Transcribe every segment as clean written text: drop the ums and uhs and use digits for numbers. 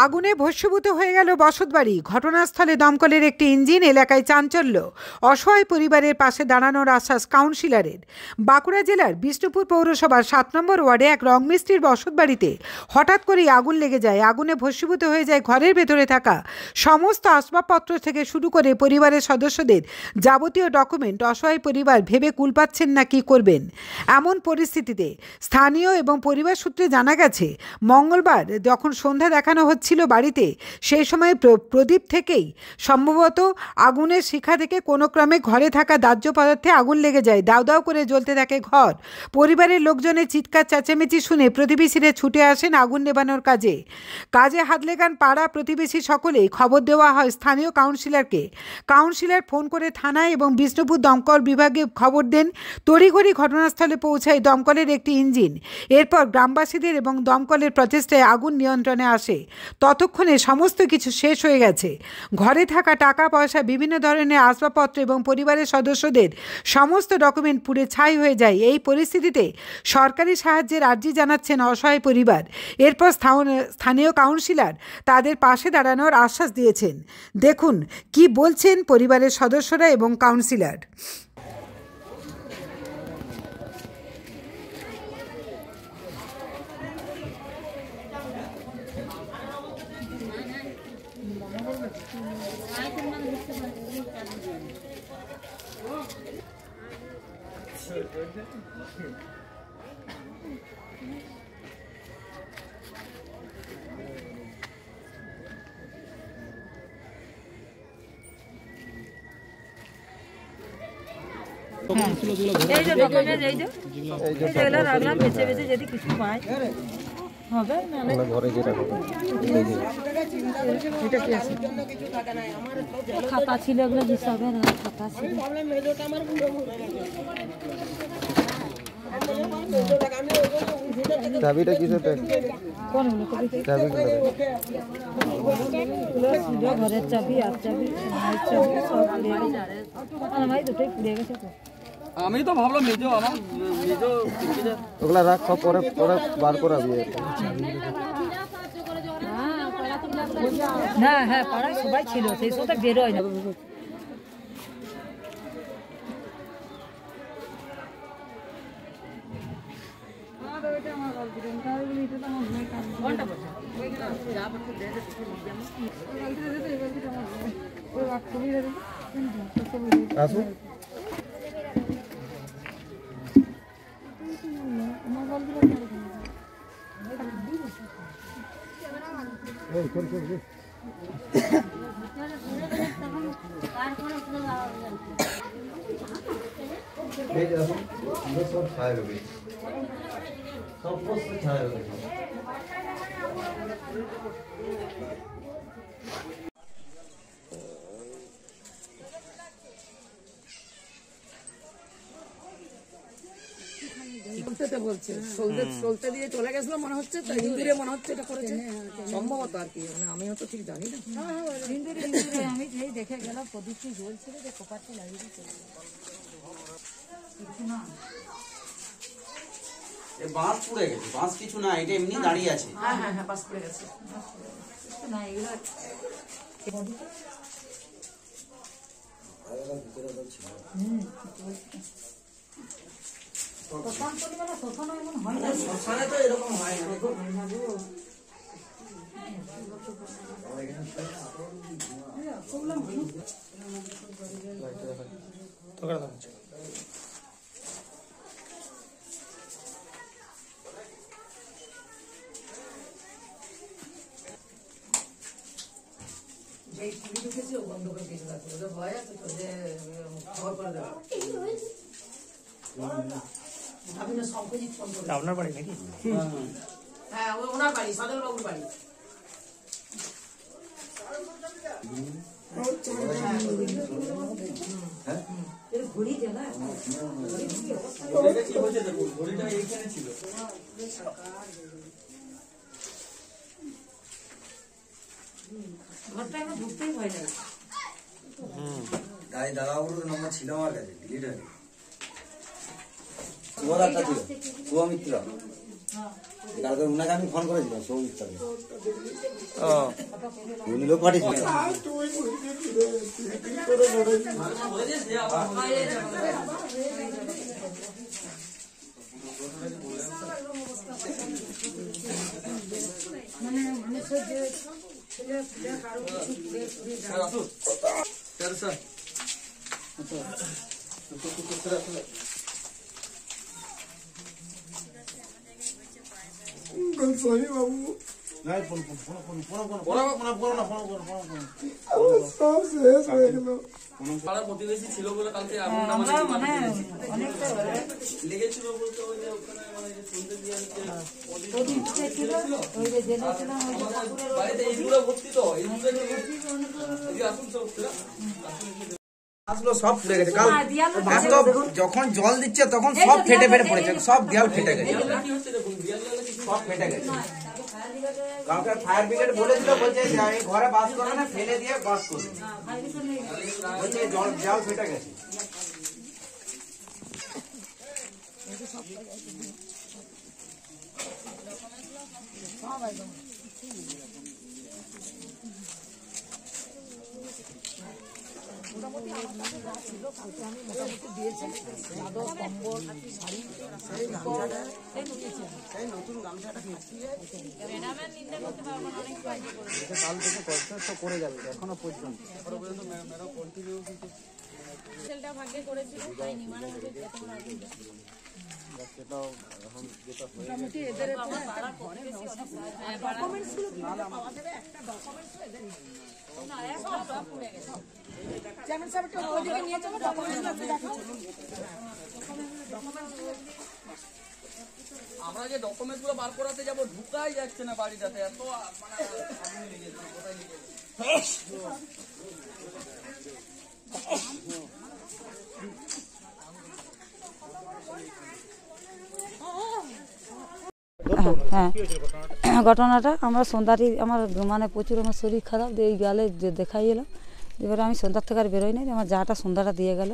আগুনে ভস্মীভূত হয়ে গেল বসতবাড়ি। ঘটনাস্থলে দমকলের একটি ইঞ্জিন। এলাকায় চাঞ্চল্য। অসহায় পরিবারের পাশে দাঁড়ানোর আশ্বাস কাউন্সিলরের। বাঁকুড়া জেলার বিষ্ণুপুর পৌরসভার 7 নম্বর ওয়ার্ডে এক রংমিস্ত্রির বসতবাড়িতে হঠাৎ করেই আগুন লেগে যায়। আগুনে ভস্মীভূত হয়ে যায় ঘরের ভেতরে থাকা সমস্ত আসবাবপত্র থেকে শুরু করে পরিবারের সদস্যদের যাবতীয় ডকুমেন্ট। অসহায় পরিবার ভেবে কুল পাচ্ছেন না কী করবেন। এমন পরিস্থিতিতে স্থানীয় এবং পরিবার সূত্রে জানা গেছে, মঙ্গলবার যখন সন্ধ্যা দেখানো হচ্ছিল বাড়িতে, সেই সময় প্রদীপ থেকেই সম্ভবত আগুনের শিখা থেকে কোনো ক্রমে ঘরে থাকা দাহ্য পদার্থে আগুন লেগে যায়। দাউ দাউ করে জ্বলতে থাকে ঘর। পরিবারের লোকজনের চিৎকার চেঁচামেচি শুনে প্রতিবেশীরা ছুটে আসেন আগুন নেভানোর কাজে হাত লেগান পাড়া প্রতিবেশী সকলেই। খবর দেওয়া হয় স্থানীয় কাউন্সিলরকে। কাউন্সিলর ফোন করে থানায় এবং বিষ্ণুপুর দমকল বিভাগে খবর দেন। তড়িঘড়ি ঘটনাস্থলে পৌঁছায় দমকলের একটি ইঞ্জিন। এরপর গ্রামবাসীদের এবং দমকলের প্রচেষ্টায় আগুন নিয়ন্ত্রণে আসে। ততক্ষণে সমস্ত কিছু শেষ হয়ে গেছে। ঘরে থাকা টাকা পয়সা, বিভিন্ন ধরনের আসবাবপত্র এবং পরিবারের সদস্যদের সমস্ত ডকুমেন্ট পুড়ে ছাই হয়ে যায়। এই পরিস্থিতিতে সরকারি সাহায্যের আর্জি জানাচ্ছেন অসহায় পরিবার। এরপর স্থানীয় কাউন্সিলর তাদের পাশে দাঁড়ানোর আশ্বাস দিয়েছেন। দেখুন কি বলছেন পরিবারের সদস্যরা এবং কাউন্সিলর। এই যে ডকুমেন্ট এইগুলো রাখলাম, বেঁচে বেঁচে যদি কিছু পাই হবে, নাহলে ঘরে যেটা হবে। এটা কি আছে? খাতা ছিল, এগুলো হিসাবে না খাতা ছিল। চাবিটা কিসের? কোন ঘরের চাবি আর চাবি, মায়ের চাবি সব পুড়িয়ে গেছে। আমার মাই দুটোই পুড়িয়ে গেছে। আমি তো ভাবলাম মেজো, আমার মেজো ওগুলা রাখ, সব পরে পরে বার করাবি। না হ্যাঁ, পাড়ায় সবাই ছিল, সেই সময় বেরোয় না। আসুন। সব ছায় হবে, সব ছায় হবে। বলছে সলতে দিয়ে চলে গেছিল মনে হচ্ছে, হিন্দুরে মনে হচ্ছে এটা করেছে সম্ভবত আর কি, মানে আমিও তো ঠিক জানি না। আমি যেই দেখে গেলাম প্রদীপটি জ্বলছিল, যে কপারটি লাগিয়ে চলে বাঁশ পুড়ে গেছে। বাঁশ কিছু না, এটা এমনি দাঁড়িয়ে আছে। হ্যাঁ হ্যাঁ হ্যাঁ, বাস পড়ে গেছে না এগুলো। শ্মশানে তো এরকম হয় না। যেই পুলি ঢুকেছে ও বন্ধ করে কিছু রাখবে, ওদের ভয় আছে তো যে খবর করে দেওয়া। আপনি সংকোচিত ফোন করবেন। আপনার বাড়ি নাকি? হ্যাঁ, ওনার বাড়ি, সদর বাবুর বাড়ি। ঘড়িটা না, ঘড়িটা এইখানে ছিল। ঘরটা এখন ঢুকতেই ভয় লাগে। দাদাবাবুর নম্বর ছিল আমার কাছে, ডিলিট হয়নি। শুভদারটা ছিল, শুভমিত্র। তারপরে উনাকে আমি ফোন করেছিলাম সৌমিক তাকে উনি লোক পাঠিয়েছিলেন। প্রতিবেশী ছিল বলে কালকে লেগেছিল বলতে বাড়িতে এইগুলো ভর্তি তো আসলো সব ফুটে গেছে। কাল বাস্তব যখন জল দিচ্ছে তখন সব ফেটে ফেটে পড়েছে, সব দেয়াল ফেটে গেছে, সব ফেটে গেছে। কাউকে ফায়ার ব্রিগেড বলেছিল, বলছে এই ঘরে বাস করে না, ফেলে দিয়ে বাস করবে, বলছে জল দেয়াল ফেটে গেছে। নতুন গামছাটা কাল থেকে কষ্ট করে যাবে এখনো পর্যন্ত ভাগ্যে করেছিল সেটাও এখন যেটা মোটামুটি এদের আমরা যে ডকুমেন্টস গুলো বার করাতে যাবো ঢুকাই যাচ্ছে না বাড়িটাতে, এত হ্যাঁ ঘটনাটা আমরা সন্ধ্যাটি আমার মানে প্রচুর আমার শরীর খারাপ দিয়ে এই গালে দেখাই এলাম। এবারে আমি সন্ধ্যার থেকে আর বেরোই নাই, আমার যাটা সন্ধ্যাটা দিয়ে গেল,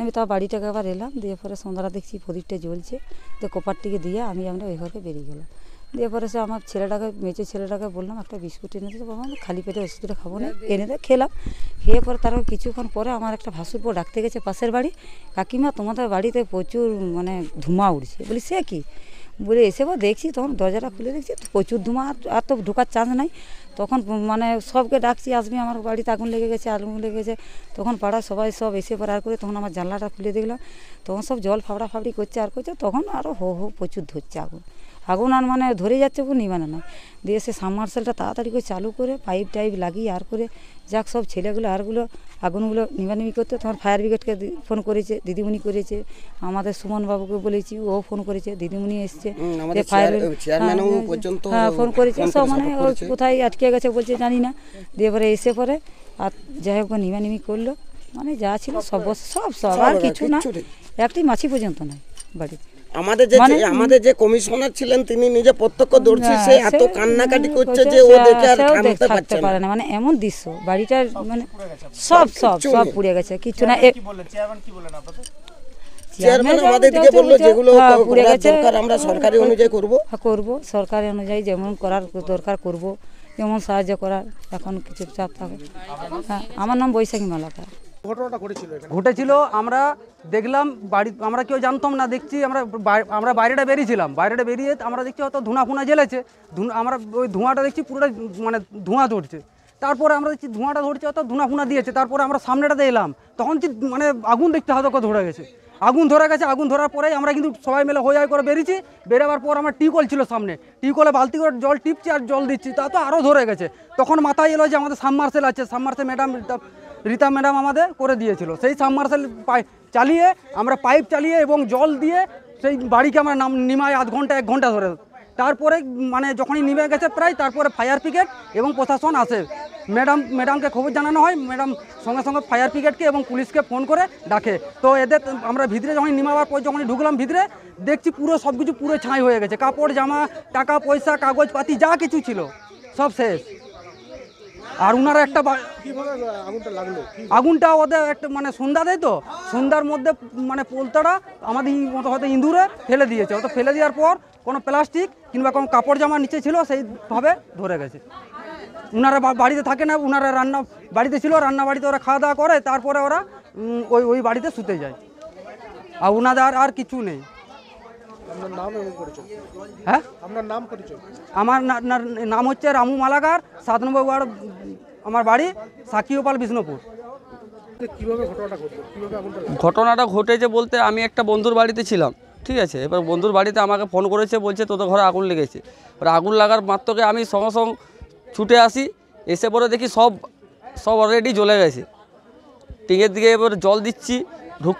আমি তাও বাড়িটাকে আবার এলাম, দিয়ে পরে সন্ধ্যাটা দেখছি প্রদীপটা জ্বলছে, দিয়ে কপারটিকে দিয়ে আমরা ওই ঘরে বেরিয়ে গেলাম। দিয়ে পরে সে আমার ছেলেটাকে মেচে ছেলেটাকে বললাম একটা বিস্কুট এনে দিতে, বাবা আমি খালি পেটে ওষুধটা খাবো না, এনে দিয়ে খেলাম। খেয়ে পরে তারপর কিছুক্ষণ পরে আমার একটা ভাসুরপো ডাকতে গেছে পাশের বাড়ি, কাকিমা তোমাদের বাড়িতে প্রচুর মানে ধোঁয়া উঠছে। বলি সে কি বলে এসে দেখছি, তখন দরজাটা খুলে দেখছি প্রচুর ধোঁয়া, আর তো ঢোকার চান্স নাই। তখন মানে সবকে ডাকছি আসবি, আমার বাড়িতে আগুন লেগে গেছে, আগুন লেগে গেছে। তখন পাড়ার সবাই সব এসে পর আর করে তখন আমার জানলাটা খুলে দেখলাম, তখন সব জল ফাবড়া ফাবড়ি করছে আর করছে, তখন আরও হো হো প্রচুর ধরছে আগুন। আগুন আর মানে ধরে যাচ্ছে খুব নিবানো নয়। দিয়ে সে সাবমার্সেলটা তাড়াতাড়ি করে চালু করে পাইপ টাইপ লাগিয়ে আর করে যাক সব ছেলেগুলো আরগুলো আগুনগুলো নিবানিবি করতে, তখন ফায়ার ব্রিগেডকে ফোন করেছে, দিদিমণি করেছে, আমাদের সুমন বাবুকে বলেছি, ও ফোন করেছে, দিদিমণি এসছে, ফায়ার ফোন করেছে সব, মানে ও কোথায় আটকে গেছে বলছে জানি না। দিয়ে পরে এসে পরে আর যাই হোক নিবানিবি করলো, মানে যা ছিল সব সব সব আর কিছু না, একটি মাছি পর্যন্ত নয় বাড়িতে। আমাদের যে কমিশনার ছিলেন তিনি নিজে প্রত্যক্ষদর্শী, সে এত কান্নাকাটি করছে যে ও দেখে আর থামতে পারে না, মানে এমন দৃশ্য বাড়িটার মানে সব সব সব পুড়ে গেছে, কিছু না। চেয়ারম্যান আমাদের দিকে বললো যেগুলো পুড়ে গেছে আমরা সরকারি অনুযায়ী করব, সরকারি অনুযায়ী যেমন করার দরকার করব, যেমন সাহায্য করার, এখন কিছু চাপ থাকে। আমার নাম বৈশাখী মালাকার। ঘটেছিল আমরা দেখলাম বাড়ি, আমরা কেউ জানতাম না, দেখছি আমরা বাইরেটা বেরিয়েছিলাম, বাইরেটা বেরিয়ে আমরা দেখছি হয়তো ধোঁয়া ফোঁয়া জ্বেলেছে, আমরা ওই ধোঁয়াটা দেখছি পুরোটা মানে ধোঁয়া ধরছে। তারপরে আমরা দেখছি ধোঁয়াটা ধরছে অর্থাৎ ধোঁয়া ফোঁয়া দিয়েছে, তারপরে আমরা সামনেটাতে এলাম, তখন মানে আগুন দেখতে হয়তো ধরে গেছে, আগুন ধরার পরেই আমরা কিন্তু সবাই মিলে হয়ে করে বেরিয়েছি। বেরোবার পর আমার টিউবওয়েল ছিল সামনে, টিউবওয়েলে বালতি করে জল টিপছি আর জল দিচ্ছি, তা তো আরও ধরে গেছে। তখন মাথায় এলো যে আমাদের সাবমার্সেল আছে, সাবমার্সেল রীতা ম্যাডাম আমাদের করে দিয়েছিল, সেই সাবমার্সেল চালিয়ে আমরা পাইপ চালিয়ে এবং জল দিয়ে সেই বাড়িকে আমরা নিমাই আধ ঘন্টা 1 ঘন্টা ধরে। তারপরে মানে যখনই নিমে গেছে প্রায়, তারপরে ফায়ার ব্রিগেড এবং প্রশাসন আসে, ম্যাডামকে খবর জানানো হয়, ম্যাডাম সঙ্গে সঙ্গে ফায়ার ব্রিগেডকে এবং পুলিশকে ফোন করে ডাকে। তো এদের আমরা ভিতরে যখন নিমাবার পর যখনই ঢুকলাম ভিতরে, দেখছি পুরো সব কিছু পুরো ছাই হয়ে গেছে, কাপড় জামা টাকা পয়সা কাগজপাতি যা কিছু ছিল সব শেষ। আর উনারা একটা আগুনটা ওদের একটা মানে সন্ধ্যা দেয় তো, সন্ধ্যার মধ্যে মানে পোলতাটা আমাদের হয়তো ইঁদুরে ফেলে দিয়েছে, হয়তো ফেলে দেওয়ার পর কোনো প্লাস্টিক কিংবা কোনো কাপড় জামা নিচে ছিল সেইভাবে ধরে গেছে। উনারা বাড়িতে থাকে না, উনারা রান্না বাড়িতে ছিল, রান্না বাড়িতে ওরা খাওয়া দাওয়া করে, তারপরে ওরা ওই বাড়িতে শুতে যায়, আর উনাদের আর কিছু নেই। হ্যাঁ, আমার নাম হচ্ছে রামু মালাকার, 7 নম্বর ওয়ার্ড আমার বাড়ি, সাকিওপাল বিষ্ণুপুর। ঘটনাটা ঘটেছে বলতে আমি একটা বন্ধুর বাড়িতে ছিলাম, ঠিক আছে। এবার বন্ধুর বাড়িতে আমাকে ফোন করেছে, বলছে তোদের ঘরে আগুন লেগেছে। এবার আগুন লাগার মাত্রকে আমি সঙ্গে সঙ্গে ছুটে আসি, এসে পরে দেখি সব অলরেডি জ্বলে গেছে। টিঙের দিকে এবার জল দিচ্ছি,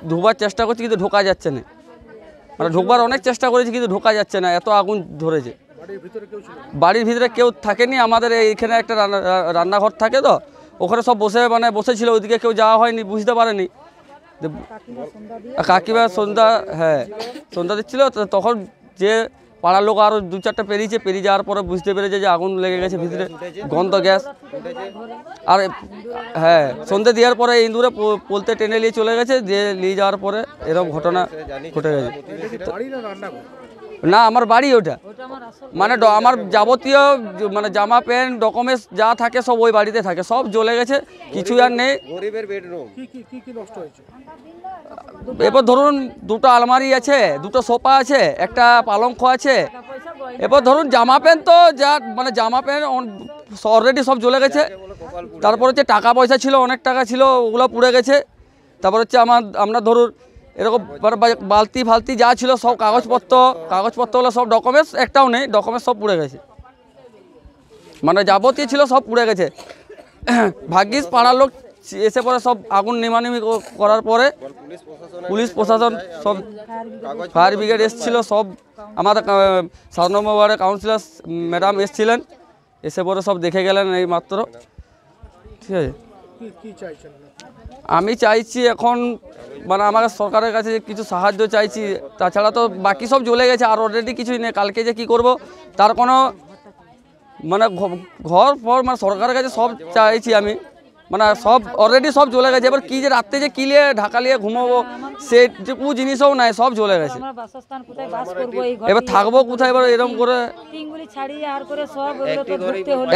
ঢুকবার চেষ্টা করছি কিন্তু ঢোকা যাচ্ছে না, মানে ঢুকবার অনেক চেষ্টা করেছি কিন্তু ঢোকা যাচ্ছে না, এত আগুন ধরেছে। বাড়ির ভিতরে কেউ থাকেনি, আমাদের এইখানে একটা রান্নাঘর থাকে তো, ওখানে সব বসেছিল, ওইদিকে কেউ যাওয়া হয়নি, বুঝতে পারেনি। কাকিমা সন্ধ্যা দিচ্ছিল, তখন যে পাড়ার লোক আরও 2-4টা পেরিয়ে যাওয়ার পরে বুঝতে পেরেছে যে আগুন লেগে গেছে ভিতরে, গন্ধ গ্যাস। আর হ্যাঁ, সন্ধ্যে দেওয়ার পরে ইঁদুরে পোলতে টেনে নিয়ে চলে গেছে, দিয়ে নিয়ে যাওয়ার পরে এরকম ঘটনা ঘটে গেছে। না, আমার বাড়ি ওটা, মানে আমার যাবতীয় মানে জামা প্যান্ট ডকুমেন্টস যা থাকে সব ওই বাড়িতে থাকে, সব জ্বলে গেছে, কিছু আর নেই। এবার ধরুন 2টো আলমারি আছে, 2টো সোফা আছে, একটা পালঙ্ক আছে। এবার ধরুন জামা প্যান্ট তো যা মানে জামা প্যান্ট অলরেডি সব জ্বলে গেছে। তারপর হচ্ছে টাকা পয়সা ছিল, অনেক টাকা ছিল, ওগুলো পুড়ে গেছে। তারপর হচ্ছে আমরা ধরুন এরকম বালতি ফালতি যা ছিল সব কাগজপত্রগুলো সব ডকুমেন্টস একটাও নেই, ডকুমেন্টস সব পুড়ে গেছে, মানে যাবতীয় ছিল সব পুড়ে গেছে। ভাগ্যিস পাড়ার লোক এসে পরে সব আগুন নেমানেমি করার পরে পুলিশ প্রশাসন সব ফায়ার ব্রিগেড এসেছিল, সব আমাদের 7 নম্বর ওয়ার্ডের কাউন্সিলর ম্যাডাম এসেছিলেন, এসে পরে সব দেখে গেলেন এই মাত্র, ঠিক আছে। আমি চাইছি এখন মানে আমাকে সরকারের কাছে কিছু সাহায্য চাইছি, তাছাড়া তো বাকি সব জ্বলে গেছে, আর অলরেডি কিছুই নেই। কালকে যে কি করব তার কোনো মানে ঘর ফর মানে সরকারের কাছে সব চাইছি আমি, মানে সব অলরেডি সব জ্বলে গেছে। এবার কি যে রাত্রে যে কি নিয়ে ঢাকা নিয়ে ঘুমাবো সেটুকু জিনিসও নাই, সব জ্বলে গেছে। এবার থাকবো কোথায় এবার এরকম করে?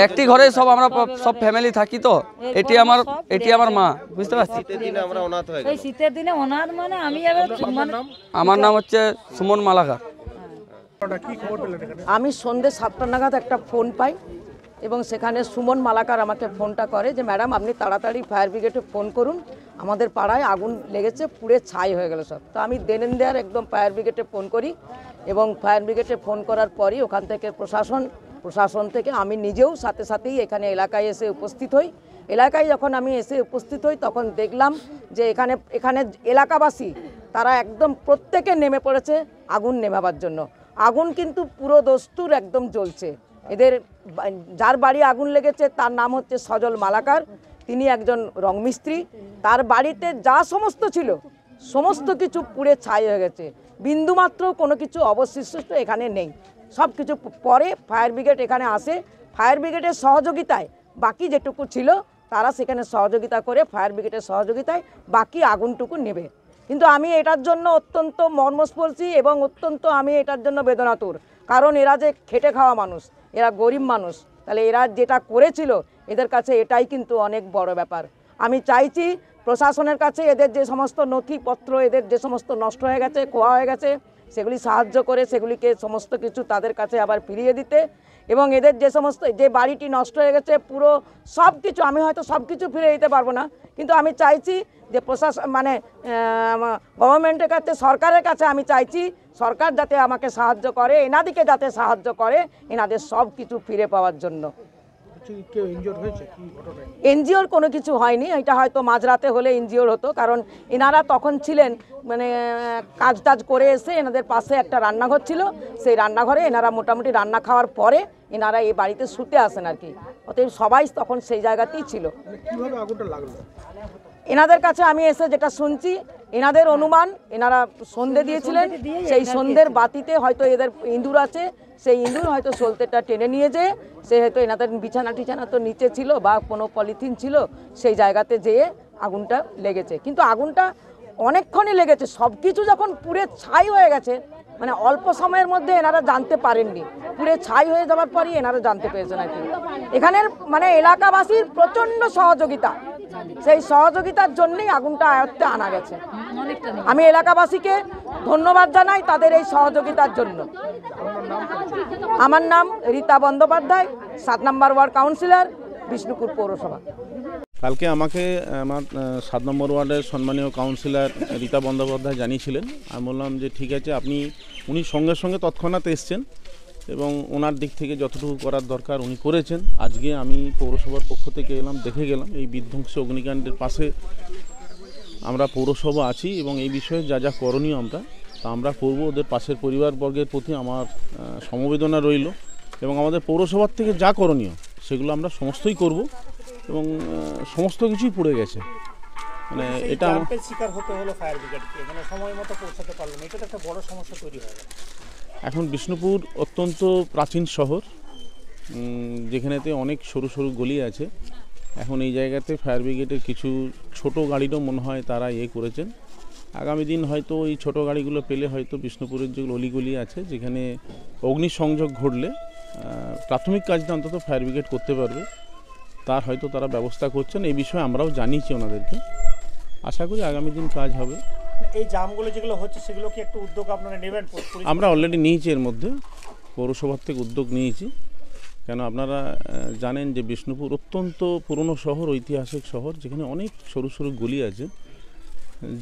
একটি ঘরে সব আমরা সব ফ্যামিলি থাকি, তো এটি আমার মা, বুঝতে পারছি। আমার নাম হচ্ছে সুমন মালাকার। আমি সন্ধ্যে 7টা নাগাদ একটা ফোন পাই, এবং সেখানে সুমন মালাকার আমাকে ফোনটা করে যে ম্যাডাম আপনি তাড়াতাড়ি ফায়ার ব্রিগেডে ফোন করুন, আমাদের পাড়ায় আগুন লেগেছে, পুড়ে ছাই হয়ে গেল সব। তো আমি দেন দেয়ার একদম ফায়ার ব্রিগেডে ফোন করি, এবং ফায়ার ব্রিগেডে ফোন করার পরই ওখান থেকে প্রশাসন থেকে আমি নিজেও সাথেই এখানে এলাকায় এসে উপস্থিত হই। এলাকায় যখন আমি এসে উপস্থিত হই তখন দেখলাম যে এখানে এলাকাবাসী তারা একদম প্রত্যেকে নেমে পড়েছে আগুন নেভাবার জন্য। আগুন কিন্তু পুরো দস্তুর একদম জ্বলছে। এদের যার বাড়ি আগুন লেগেছে তার নাম হচ্ছে সজল মালাকার, তিনি একজন রংমিস্ত্রি। তার বাড়িতে যা সমস্ত ছিল সমস্ত কিছু পুড়ে ছাই হয়ে গেছে, বিন্দুমাত্র কোনো কিছু অবশিষ্ট এখানে নেই। সব কিছু পরে ফায়ার ব্রিগেড এখানে আসে, ফায়ার ব্রিগেডের সহযোগিতায় বাকি যেটুকু ছিল তারা সেখানে সহযোগিতা করে ফায়ার ব্রিগেডের সহযোগিতায় বাকি আগুনটুকু নেবে। কিন্তু আমি এটার জন্য অত্যন্ত মর্মস্পর্শী এবং অত্যন্ত আমি এটার জন্য বেদনাতুর, কারণ এরা যে খেটে খাওয়া মানুষ, এরা গরিব মানুষ, তাহলে এরা যেটা করেছিল এদের কাছে এটাই কিন্তু অনেক বড় ব্যাপার। আমি চাইছি প্রশাসনের কাছে এদের যে সমস্ত নথিপত্র এদের যে সমস্ত নষ্ট হয়ে গেছে, খোয়া হয়ে গেছে, সেগুলি সাহায্য করে সেগুলিকে সমস্ত কিছু তাদের কাছে আবার ফিরিয়ে দিতে, এবং এদের যে বাড়িটি নষ্ট হয়ে গেছে পুরো সব কিছু, আমি হয়তো সব কিছু ফিরে দিতে পারবো না, কিন্তু আমি চাইছি যে প্রশাসন মানে গভর্নমেন্টের কাছে, সরকারের কাছে আমি চাইছি সরকার যাতে আমাকে সাহায্য করে, এনাদিকে যাতে সাহায্য করে এনাদের সব কিছু ফিরে পাওয়ার জন্য। এনজিওর কোনো কিছু হয়নি, এটা হয়তো মাঝরাতে হলে এনজিওর হতো, কারণ এনারা তখন ছিলেন মানে কাজ টাজ করে এসে এনাদের পাশে একটা রান্নাঘর ছিল, সেই রান্নাঘরে এনারা মোটামুটি রান্না খাওয়ার পরে এনারা এই বাড়িতে শুতে আসেন আর কি। অতএব সবাই তখন সেই জায়গাতেই ছিল। এনাদের কাছে আমি এসে যেটা শুনছি, এনাদের অনুমান এনারা সন্ধে দিয়েছিলেন, সেই সন্ধ্যের বাতিতে হয়তো এদের ইঁদুর আছে, সেই ইঁদুর হয়তো সলতেটা টেনে নিয়ে যেয়ে সে হয়তো এনাদের বিছানা টিছানা তো নিচে ছিল বা কোনো পলিথিন ছিল, সেই জায়গাতে যেয়ে আগুনটা লেগেছে। কিন্তু আগুনটা অনেকক্ষণই লেগেছে, সব কিছু যখন পুড়ে ছাই হয়ে গেছে, মানে অল্প সময়ের মধ্যে এনারা জানতে পারেননি, পুড়ে ছাই হয়ে যাওয়ার পরই এনারা জানতে পেরেছেন আর কি। এখানের মানে এলাকাবাসীর প্রচণ্ড সহযোগিতা, সেই সহযোগিতার জন্যই আগুনটা আয়ত্তে আনা গেছে। আমি এলাকাবাসীকে ধন্যবাদ জানাই তাদের এই সহযোগিতার জন্য। আমার নাম রীতা বন্দ্যোপাধ্যায়, 7 নম্বর ওয়ার্ড কাউন্সিলর, বিষ্ণুপুর পৌরসভা। কালকে আমাকে আমার 7 নম্বর ওয়ার্ডের সম্মানীয় কাউন্সিলর রীতা বন্দ্যোপাধ্যায় জানিয়েছিলেন। আমি বললাম যে ঠিক আছে, উনি সঙ্গে সঙ্গে তৎক্ষণাৎ এসছেন এবং ওনার দিক থেকে যতটুকু করার দরকার উনি করেছেন। আজকে আমি পৌরসভার পক্ষ থেকে এলাম, দেখে গেলাম এই বিধ্বংসী অগ্নিকাণ্ডের পাশে আমরা পৌরসভা আছি এবং এই বিষয়ে যা যা করণীয় আমরা করব। ওদের পাশের পরিবারবর্গের প্রতি আমার সমবেদনা রইল এবং আমাদের পৌরসভার থেকে যা করণীয় সেগুলো আমরা সমস্তই করব এবং সমস্ত কিছুই পুড়ে গেছে। মানে এটা শিকার হতে হলো ফায়ার ব্রিগেডকে, মানে সময় মতো পৌঁছাতে পারলো না, এটা তো একটা বড় সমস্যা তৈরি হয়ে গেল। এখন বিষ্ণুপুর অত্যন্ত প্রাচীন শহর, যেখানেতে অনেক সরু সরু গলি আছে। এখন এই জায়গাতে ফায়ার ব্রিগেডের কিছু ছোট গাড়িরও মনে হয় তারা করেছেন। আগামী দিন হয়তো এই ছোট গাড়িগুলো পেলে হয়তো বিষ্ণুপুরের যে অলিগলি আছে যেখানে অগ্নিসংযোগ ঘটলে প্রাথমিক কাজটা অন্তত ফায়ার ব্রিগেড করতে পারবে, তার হয়তো তারা ব্যবস্থা করছেন। এই বিষয়ে আমরাও জানিয়েছি ওনাদেরকে, আশা করি আগামী দিন কাজ হবে। এই জামগুলো যেগুলো হচ্ছে সেগুলো কি একটু উদ্যোগ আপনারা নেবেন? আমরা অলরেডি নিয়েছি, এর মধ্যে পৌরসভার থেকে উদ্যোগ নিয়েছি। কেন আপনারা জানেন যে বিষ্ণুপুর অত্যন্ত পুরনো শহর, ঐতিহাসিক শহর, যেখানে অনেক সরু সরু গলি আছে,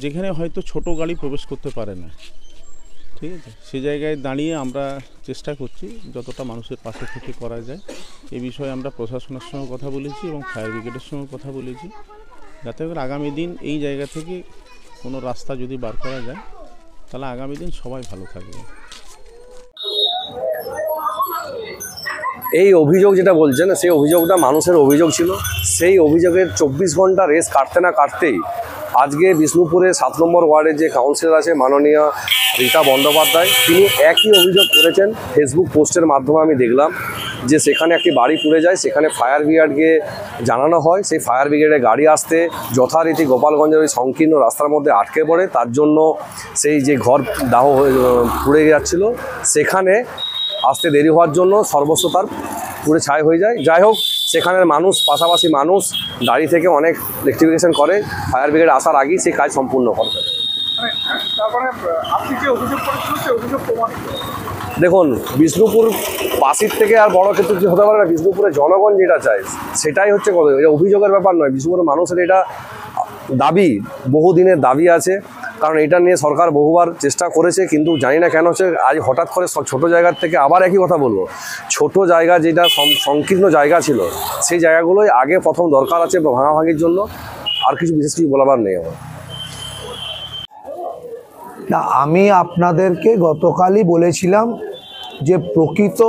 যেখানে হয়তো ছোট গাড়ি প্রবেশ করতে পারে না। ঠিক আছে, সে জায়গায় দাঁড়িয়ে আমরা চেষ্টা করছি যতটা মানুষের পাশে থেকে করা যায়। এই বিষয়ে আমরা প্রশাসনের সঙ্গে কথা বলেছি এবং ফায়ার ব্রিগেডের সঙ্গে কথা বলেছি, যাতে করে আগামী দিন এই জায়গা থেকে কোনো রাস্তা যদি বার করা যায় তাহলে আগামী দিন সবাই ভালো থাকবে। এই অভিযোগ যেটা বলছেন, সেই অভিযোগটা মানুষের অভিযোগ ছিল। সেই অভিযোগের 24 ঘন্টা রেস কাটতে না কাটতেই আজকে বিষ্ণুপুরে 7 নম্বর ওয়ার্ডের যে কাউন্সিলর আছে মাননীয় রীতা বন্দ্যোপাধ্যায়, তিনি একই অভিযোগ করেছেন। ফেসবুক পোস্টের মাধ্যমে আমি দেখলাম যে সেখানে একটি বাড়ি পুড়ে যায়, সেখানে ফায়ার ব্রিগেডকে জানানো হয়। সেই ফায়ার ব্রিগেডের গাড়ি আসতে যথারীতি গোপালগঞ্জের ওই সংকীর্ণ রাস্তার মধ্যে আটকে পড়ে। তার জন্য সেই যে ঘর দাহ পুড়ে যাচ্ছিল সেখানে আসতে দেরি হওয়ার জন্য সর্বস্ব তার পুড়ে ছাই হয়ে যায়। যাই হোক, সেখানের মানুষ, পাশাপাশি মানুষ দাঁড়িয়ে থেকে অনেক রেক্টিফিকেশন করে, ফায়ার ব্রিগেড আসার আগেই সেই কাজ সম্পূর্ণ করে। দেখুন, বিষ্ণুপুর বাসির থেকে আর বড় ক্ষেত্রে কিছু হতে পারে না। বিষ্ণুপুরের জনগণ যেটা চায় সেটাই হচ্ছে কথা, এটা অভিযোগের ব্যাপার নয়। বিষ্ণুপুরের মানুষের এটা দাবি, বহুদিনের দাবি আছে। কারণ এটা নিয়ে সরকার বহুবার চেষ্টা করেছে, কিন্তু জানি না কেন হচ্ছে আজ হঠাৎ করে ছোট জায়গার থেকে আবার একই কথা বলবো, ছোট জায়গা যেটা সংকীর্ণ জায়গা ছিল সেই জায়গাগুলোই আগে প্রথম দরকার আছে ভাঙাভাঙির জন্য। আর কিছু বিশেষ কিছু বলাবার নেই আমার। না, আমি আপনাদেরকে গতকালই বলেছিলাম যে প্রকৃত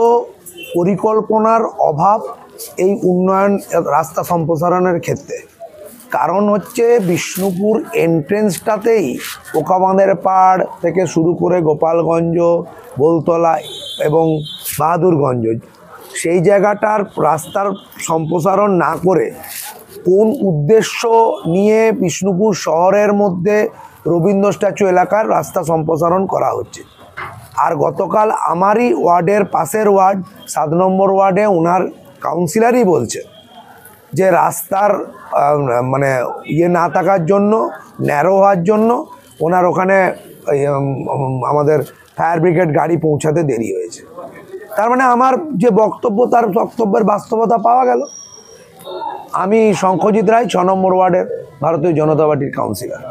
পরিকল্পনার অভাব এই উন্নয়ন রাস্তা সম্প্রসারণের ক্ষেত্রে। কারণ হচ্ছে বিষ্ণুপুর এন্ট্রেন্সটাতেই পোকাবাঁধের পাড় থেকে শুরু করে গোপালগঞ্জ, বোলতলা এবং বাহাদুরগঞ্জ, সেই জায়গাটার রাস্তার সম্প্রসারণ না করে কোন উদ্দেশ্য নিয়ে বিষ্ণুপুর শহরের মধ্যে রবীন্দ্র স্ট্যাচু এলাকার রাস্তা সম্প্রসারণ করা হচ্ছে। আর গতকাল আমারই ওয়ার্ডের পাশের ওয়ার্ড 7 নম্বর ওয়ার্ডে ওনার কাউন্সিলরই বলছে যে রাস্তার মানে না থাকার জন্য, ন্যারো হওয়ার জন্য ওনার ওখানে আমাদের ফায়ার ব্রিগেড গাড়ি পৌঁছাতে দেরি হয়েছে। তার মানে আমার যে বক্তব্য, তার বক্তব্যের বাস্তবতা পাওয়া গেল। আমি শঙ্খজিৎ রায়, 6 নম্বর ওয়ার্ডের ভারতীয় জনতা পার্টির কাউন্সিলর।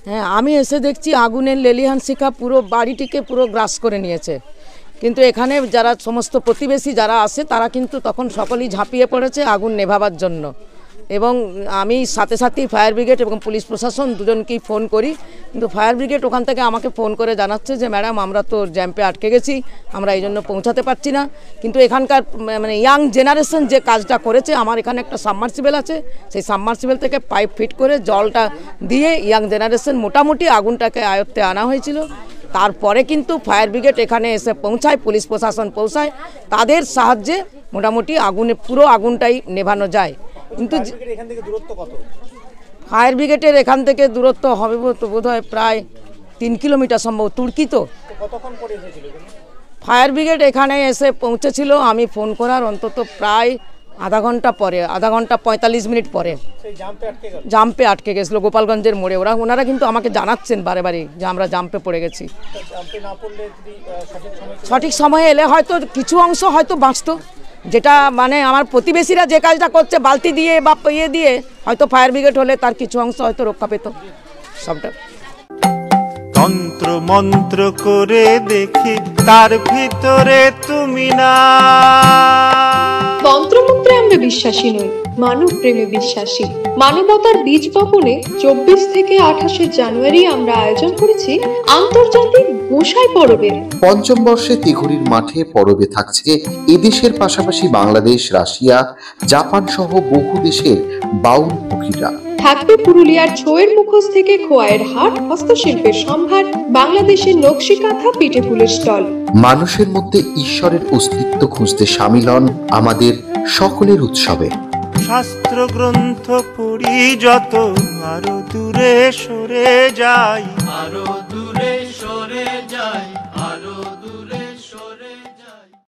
হ্যাঁ, আমি এসে দেখছি আগুনের লেলিহান শিখা পুরো বাড়িটিকে পুরো গ্রাস করে নিয়েছে। কিন্তু এখানে যারা সমস্ত প্রতিবেশী যারা আসে তারা কিন্তু তখন সকলেই ঝাঁপিয়ে পড়েছে আগুন নেভাবার জন্য। এবং আমি সাথে সাথেই ফায়ার ব্রিগেড এবং পুলিশ প্রশাসন দুজনকেই ফোন করি, কিন্তু ফায়ার ব্রিগেড ওখান থেকে আমাকে ফোন করে জানাচ্ছে যে ম্যাডাম আমরা তো জ্যাম্পে আটকে গেছি, আমরা এই জন্য পৌঁছাতে পারছি না। কিন্তু এখানকার মানে ইয়াং জেনারেশন যে কাজটা করেছে, আমার এখানে একটা সাবমার্সিবল আছে, সেই সাবমার্সিবল থেকে পাইপ ফিট করে জলটা দিয়ে ইয়াং জেনারেশন মোটামুটি আগুনটাকে আয়ত্তে আনা হয়েছিল। তারপরে কিন্তু ফায়ার ব্রিগেড এখানে এসে পৌঁছায়, পুলিশ প্রশাসন পৌঁছায়, তাদের সাহায্যে মোটামুটি পুরো আগুনটাই নেভানো যায়। কিন্তু ফায়ার ব্রিগেডের এখান থেকে দূরত্ব হবে বোধহয় প্রায় 3 কিলোমিটার সম্ভব। তুর্কি তো ফায়ার ব্রিগেড এখানে এসে পৌঁছেছিল আমি ফোন করার অন্তত প্রায় আধা ঘন্টা পরে, আধা ঘন্টা 45 মিনিট পরে জাম্পে আটকে গেছিলো গোপালগঞ্জের মোড়ে। ওনারা কিন্তু আমাকে জানাচ্ছেন বারে বারে যে আমরা জাম্পে পড়ে গেছি। সঠিক সময়ে এলে হয়তো কিছু অংশ হয়তো বাঁচত, যেটা মানে আমার প্রতিবেশীরা যে কাজটা করছে বালতি দিয়ে বা ইয়ে দিয়ে, হয়তো ফায়ার ব্রিগেড হলে তার কিছু অংশ হয়তো রক্ষা পেত। সবটা তন্ত্র মন্ত্র করে দেখি তার ভিতরে তুমি না। তন্ত্রমন্ত্রে আমরা বিশ্বাসী নই, মানব প্রেমে বিশ্বাসী। মানবতার বীজ বপনে 24 থেকে 28 জানুয়ারি আমরা আয়োজন করেছি আন্তর্জাতিক গোসাই পরবের। পঞ্চম বর্ষে তিঘুরির মাঠে পরবে থাকছে এদেশের পাশাপাশি বাংলাদেশ, রাশিয়া, জাপান সহ বহু দেশের বাউল পুকিরা। থাকবে পুরুলিয়ার ছোয়ের মুখোশ থেকে খোয়াইয়ের হাট, হস্তশিল্পের সম্ভার, বাংলাদেশের নকশি কাঁথা, পিঠে ফুলের স্টল। মানুষের মধ্যে ঈশ্বরের অস্তিত্ব খুঁজতে সামিল হন আমাদের সকলের উৎসবে। শাস্ত্র গ্রন্থ পড়ি যত, আরো দূরে সরে যাই, আরো দূরে